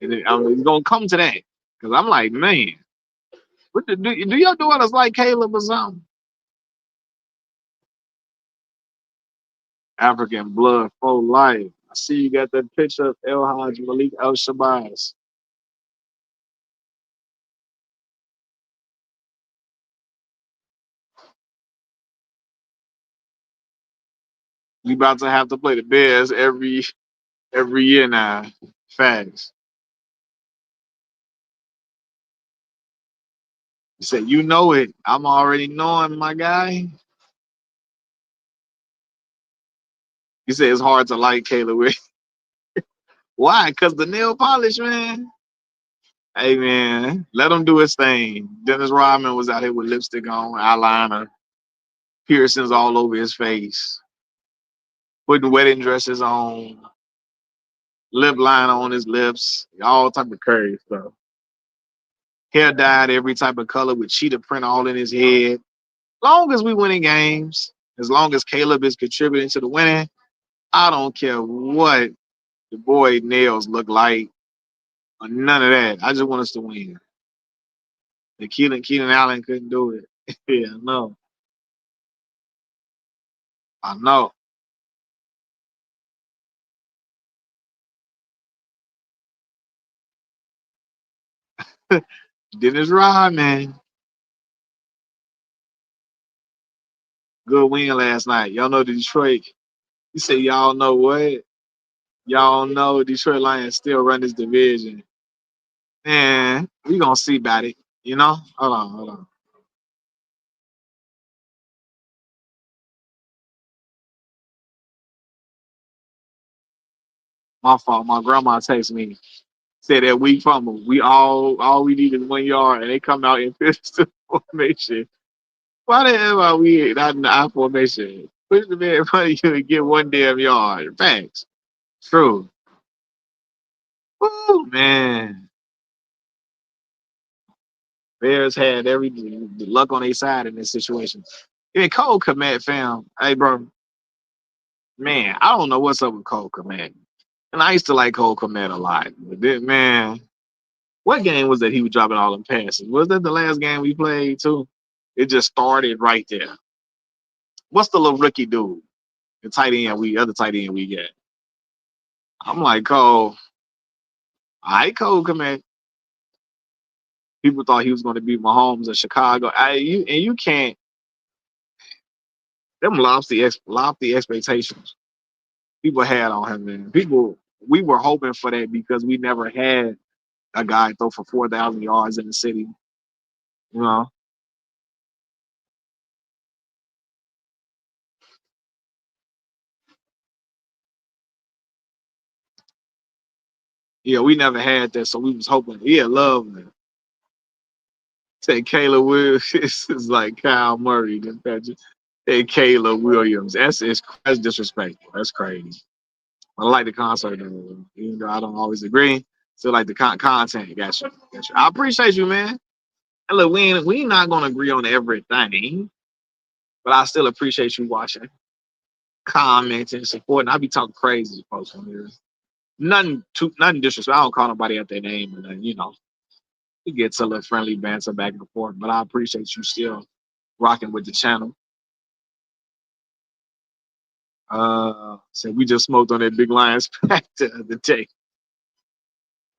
S1: And then, he's gonna come to that. Cause I'm like, man, do your daughters like Caleb or something? African blood for life. I see you got that picture of El Haj Malik El Shabazz. We about to have to play the Bears every year now. Facts. He said, you know it. I'm already knowing, my guy. He said it's hard to like Caleb Williams. Why? Because the nail polish, man. Hey, man, let him do his thing. Dennis Rodman was out here with lipstick on, eyeliner, piercings all over his face, putting wedding dresses on, lip liner on his lips, all type of curry stuff. Hair dyed every type of color with cheetah print all in his head. Long as we winning games, as long as Caleb is contributing to the winning, I don't care what the boy nails look like or none of that. I just want us to win. And Keelan Allen couldn't do it. Yeah, I know. I know. Dennis Rodman, good win last night. Y'all know Detroit. You say y'all know what? Y'all know Detroit Lions still run this division. Man, we gonna see about it. You know? Hold on. My fault. My grandma texted me. Said that weak fumble. We all we need is 1 yard, and they come out in pistol formation. Why the hell are we not in the I formation? Push the man in front of you and get one damn yard. Facts. True. Woo, man. Bears had every the luck on their side in this situation. Yeah, Cole Komet, fam. Hey, bro, man, I don't know what's up with Cole Komet. And I used to like Cole Komet a lot. But then, man, what game was that he was dropping all them passes? Was that the last game we played too? It just started right there. What's the little rookie dude? The tight end other tight end we get. I'm like, Cole, I Cole Komet. People thought he was going to beat Mahomes in Chicago. You can't them lofty expectations people had on him, man. We were hoping for that because we never had a guy throw for 4,000 yards in the city. You know, yeah, we never had that, so we was hoping. Yeah, love man. Say Kayla Williams is like Kyle Murray, then Patrick. Hey, Kayla Williams. That's disrespectful. That's crazy. I like the concert though, even though I don't always agree. Still like the content. Got you. Got you. I appreciate you, man. And look, we not gonna agree on everything, but I still appreciate you watching, commenting, supporting. I be talking crazy to folks on here. Nothing disrespectful. I don't call nobody out their name, and then we get to a little friendly banter back and forth. But I appreciate you still rocking with the channel. So we just smoked on that big Lions pack the other day.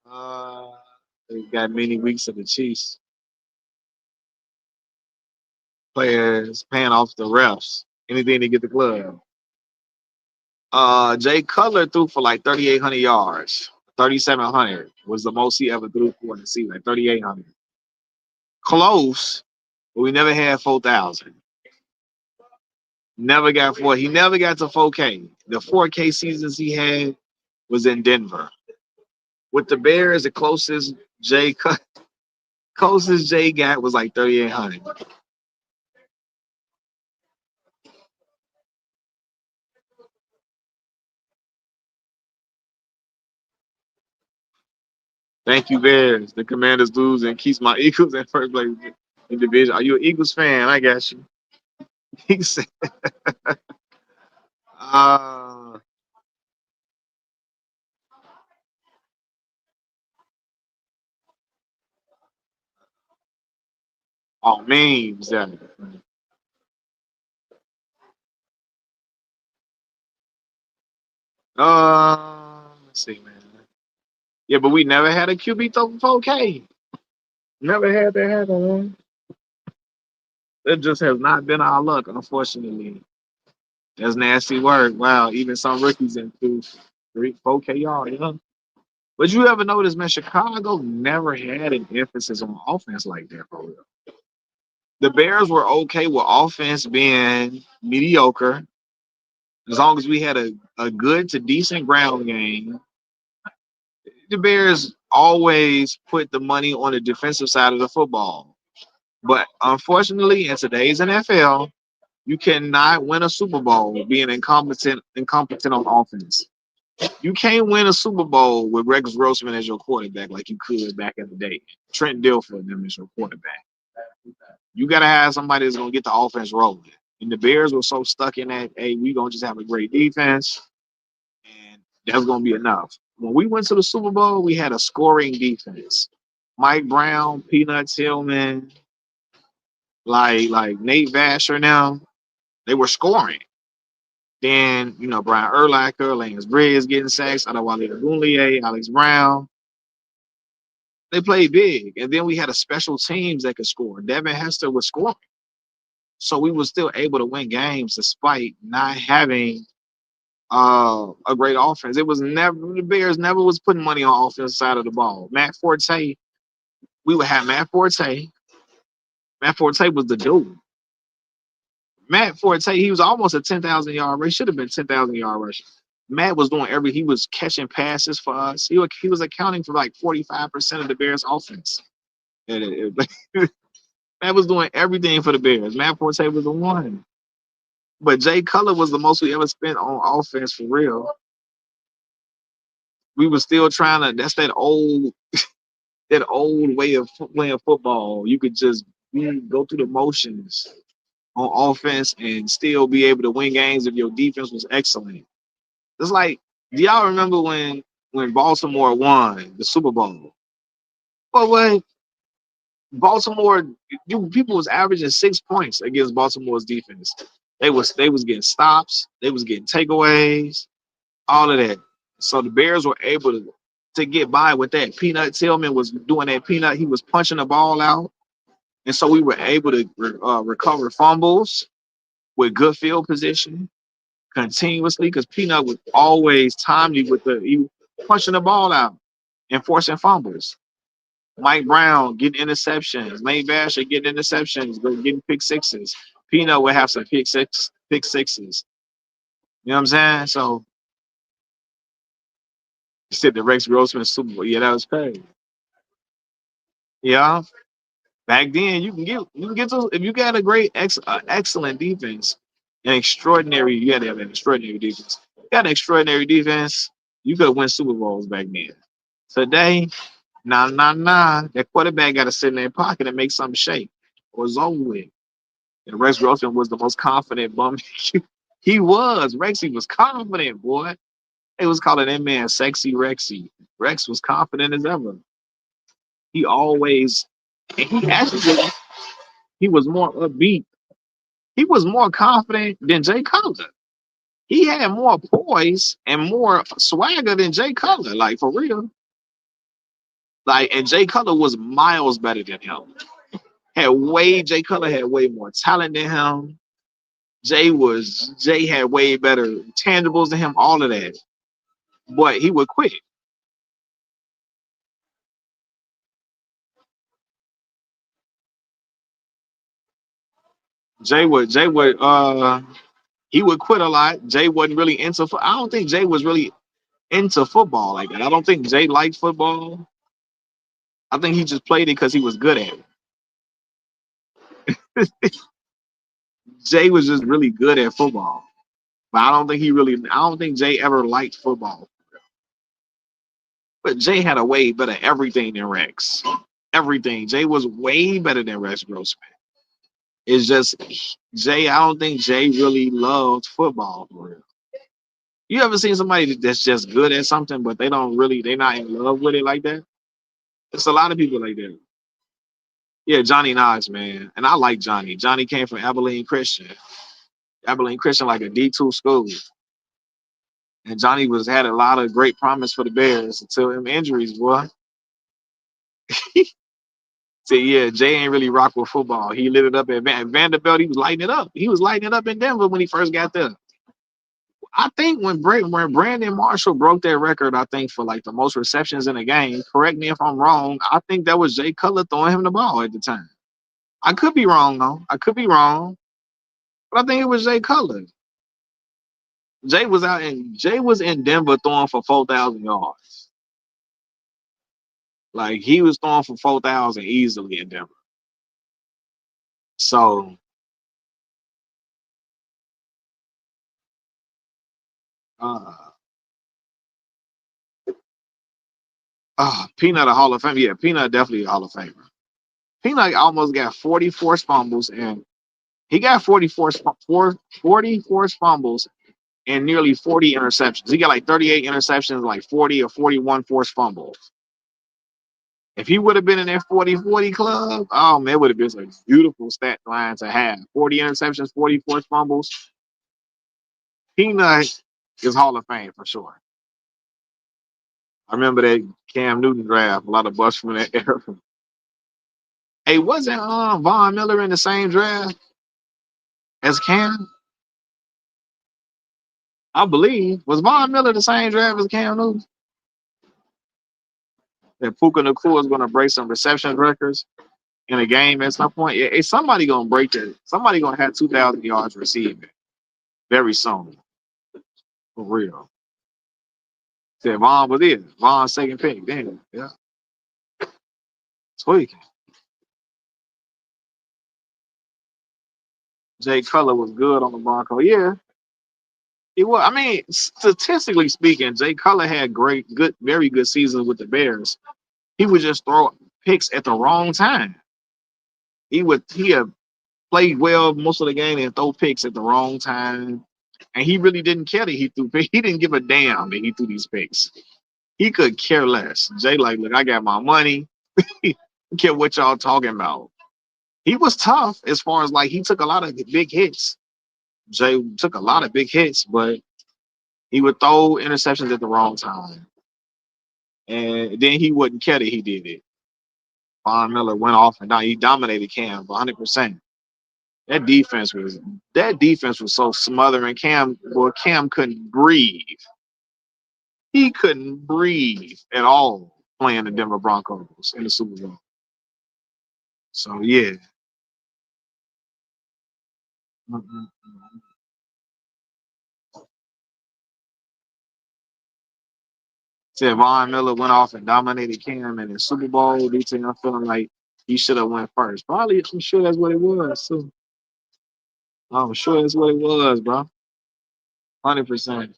S1: Uh, we got many weeks of the Chiefs players paying off the refs. Anything to get the club. Jay Cutler threw for like 3,800 yards. 3,700 was the most he ever threw for in the season. Like 3,800. Close, but we never had 4,000. Never got four. He never got to 4K. The 4K seasons he had was in Denver. With the Bears, the closest Jay got was like 3,800. Thank you, Bears. The Commanders lose and keeps my Eagles in first place in division. Are you an Eagles fan? I got you. He said, uh, oh, memes. Yeah. Let's see, man. Yeah, but we never had a QB throw for 4K. Never had that happen, man. It just has not been our luck, unfortunately. That's nasty work. Wow, even some rookies in through 4K yard, But you ever notice, man, Chicago never had an emphasis on offense like that for real. The Bears were okay with offense being mediocre as long as we had a good to decent ground game. The Bears always put the money on the defensive side of the football. But unfortunately, in today's NFL, you cannot win a Super Bowl being incompetent on offense. You can't win a Super Bowl with Rex Grossman as your quarterback like you could back in the day. Trent Dilfer them as your quarterback. You gotta have somebody that's gonna get the offense rolling. And the Bears were so stuck in that, hey, we gonna just have a great defense, and that's gonna be enough. When we went to the Super Bowl, we had a scoring defense. Mike Brown, Peanuts Hillman, like Nate Vasher now, they were scoring. Then, Brian Urlacher, Lance Briggs getting sacks, Adewale Ogunleye, Alex Brown. They played big. And then we had a special teams that could score. Devin Hester was scoring. So we were still able to win games despite not having a great offense. It was never the Bears never was putting money on offense side of the ball. We would have Matt Forte. Matt Forte was the dude. Matt Forte, he was almost a 10,000 yard rush. Should have been 10,000 yard rush. Matt was doing he was catching passes for us. He was accounting for like 45% of the Bears offense. And Matt was doing everything for the Bears. Matt Forte was the one. But Jay Cutler was the most we ever spent on offense for real. We were still trying to. That's that old way of playing football. You could just go through the motions on offense and still be able to win games if your defense was excellent. It's like, do y'all remember when Baltimore won the Super Bowl? Well, when Baltimore, people was averaging 6 points against Baltimore's defense. They was getting stops, they was getting takeaways, all of that. So the Bears were able to get by with that. Peanut Tillman was doing that peanut. He was punching the ball out, and so we were able to recover fumbles with good field position continuously because Peanut was always timely with he punching the ball out and forcing fumbles. Mike Brown getting interceptions, Lane Basher getting interceptions, getting pick sixes. Peanut would have some pick sixes. You know what I'm saying? So you said the Rex Grossman Super Bowl. Yeah, that was crazy. Yeah. Back then, you can get those if you got a excellent defense, you had to have an extraordinary defense. You got an extraordinary defense, you could win Super Bowls back then. Today, nah. That quarterback got to sit in their pocket and make something shake, or it's over with. And Rex Grossman was the most confident bum. He was. Rexy was confident, boy. They was calling that man sexy Rexy. Rex was confident as ever. He always, and he actually, he was more upbeat. He was more confident than Jay Cutler. He had more poise and more swagger than Jay Cutler, like for real. Like, and Jay Cutler was miles better than him. Jay Cutler had way more talent than him. Jay had way better tangibles than him, all of that. But he would quit. Jay would he would quit a lot. Jay wasn't really into I don't think Jay was really into football like that. I don't think Jay liked football. I think he just played it because he was good at it. Jay was just really good at football. But I don't think Jay ever liked football. But Jay had a way better everything than Rex. Everything. Jay was way better than Rex Grossman. It's just Jay, I don't think Jay really loved football for real. You ever seen somebody that's just good at something, but they're not in love with it like that? It's a lot of people like that. Yeah, Johnny Knox, man. And I like Johnny. Johnny came from Abilene Christian. Abilene Christian, like a D2 school. And Johnny had a lot of great promise for the Bears until him injuries, boy. So yeah, Jay ain't really rock with football. He lit it up at Vanderbilt. He was lighting it up. He was lighting it up in Denver when he first got there. I think when Brandon Marshall broke that record, I think for like the most receptions in a game. Correct me if I'm wrong. I think that was Jay Cutler throwing him the ball at the time. I could be wrong though. I could be wrong, but I think it was Jay Cutler. Jay was in Denver throwing for 4,000 yards. Like he was throwing for 4,000 easily in Denver. So uh Peanut a Hall of Fame. Yeah, Peanut definitely a Hall of Famer. Peanut almost got 40 forced fumbles and he got 40 forced fumbles and nearly 40 interceptions. He got like 38 interceptions, like 40 or 41 forced fumbles. If he would have been in that 40-40 club, oh man, it would have been a beautiful stat line to have. 40 interceptions, 40 forced fumbles. Peanut is Hall of Fame for sure. I remember that Cam Newton draft, a lot of busts from that era. Hey, wasn't Von Miller in the same draft as Cam? I believe. Was Von Miller the same draft as Cam Newton? That Puka Nacua is going to break some reception records in a game at some point. Yeah, somebody going to break that. Somebody going to have 2,000 yards receiving very soon. For real. Said Vaughn was it. Vaughn's second pick. Damn. Yeah. Tweaking. Jay Cutler was good on the Broncos. Yeah, he was. I mean, statistically speaking, Jay Cutler had very good seasons with the Bears. He would just throw picks at the wrong time. He had played well most of the game and throw picks at the wrong time. And he really didn't care that he threw picks. He didn't give a damn that he threw these picks. He could care less. Jay, like, look, I got my money. He don't care what y'all talking about. He was tough as far as like he took a lot of big hits. Jay took a lot of big hits, but he would throw interceptions at the wrong time. And then he wouldn't care that he did it. Von Miller went off and now he dominated Cam 100%. That defense was so smothering. Cam couldn't breathe. He couldn't breathe at all playing the Denver Broncos in the Super Bowl. So yeah. Mm-mm. Said Von Miller went off and dominated Cam in the Super Bowl. Due to him feeling like he should have went first. Probably, I'm sure that's what it was. So I'm sure that's what it was, bro. 100%.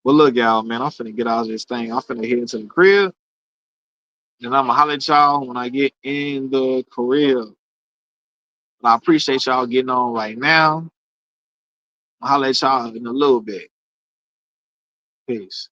S1: Well, look, y'all, man, I'm finna get out of this thing. I'm finna head to the crib, and I'm gonna holler at y'all when I get in the crib. And I appreciate y'all getting on right now. I'll holler at y'all in a little bit. Peace.